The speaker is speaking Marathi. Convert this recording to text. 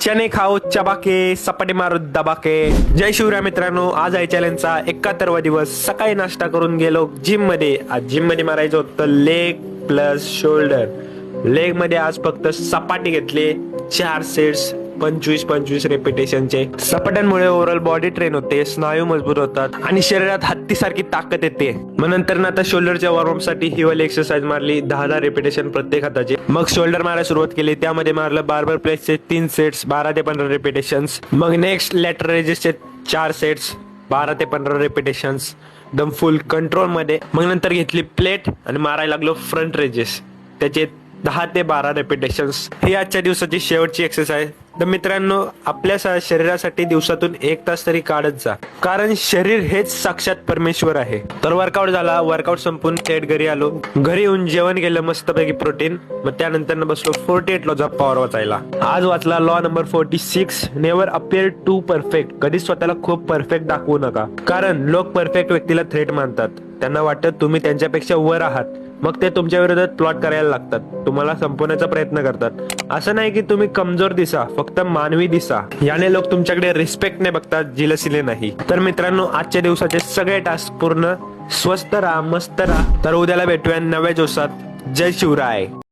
चने खाओ चबाके, सपाटे मारो दबाके। जय शिवराय मित्रांनो, आज आहे चॅलेंजचा 71वा दिवस। सकाळी नाश्ता करून गेलो जिम मध्ये। आज जिम मध्ये मारायचं होतं लेग प्लस शोल्डर। लेग मध्ये आज फक्त सपाटे घेतले 4 सेट्स 25-25 रेपिटेशनचे। सपाट्यांमुळे ओव्हरऑल बॉडी ट्रेन होते, स्नायू मजबूत होतात आणि शरीरात हत्तीसारखी ताकद येते। मग नंतर आता शोल्डरच्या वॉर्मअप साठी ही वाली एक्सरसाइज मारली 10-10 रेपिटेशन प्रत्येक हाताचे। मग शोल्डर मारायला सुरुवात केली, त्यामध्ये मारलं बार्बर प्रेसचे 3 सेट्स 12 ते 15 रेपिटेशन्स। मग नेक्स्ट लॅटरल रेजेसचे 4 सेट्स 12 ते 15 रेपिटेशन्स एकदम फुल कंट्रोल मध्ये। मग नंतर घेतली प्लेट आणि मारायला लागलो फ्रंट रेजेस, त्याचे 10 ते 12 रेपिटेशन्स। ही आजच्या दिवसाची शेवटची एक्सरसाइज। तर मित्रांनो, आपल्या शरीरासाठी दिवसातून 1 तास तरी काढत जा, कारण शरीर हेच साक्षात परमेश्वर आहे। तर वर्कआउट झाला, वर्कआउट संपून थेट घरी आलो। घरी येऊन जेवण केलं मस्तपैकी प्रोटीन। मग त्यानंतर बसलो 48 लॉज ऑफ पॉवर वाचायला। आज वाचला law number 46, never appear to perfect. कधी स्वतःला खूप परफेक्ट दाखवू नका, कारण लोक परफेक्ट व्यक्तीला थ्रेट मानतात। त्यांना वाटतं तुम्ही त्यांच्यापेक्षा वर आहात, मग ते तुमच्या विरोधात प्लॉट करायला लागतात, तुम्हाला संपवण्याचा प्रयत्न करतात। असं नाही की तुम्ही कमजोर दिसा, फक्त मानवी दिसा। याने लोक तुमच्याकडे रिस्पेक्ट ने बघतात, जिलसीने नाही। तर मित्रांनो, आजच्या दिवसाचे सगळे टास्क पूर्ण, स्वस्त राहा, मस्त राहा। तर उद्याला भेटूया नव्या जोशात। जय शिवराय।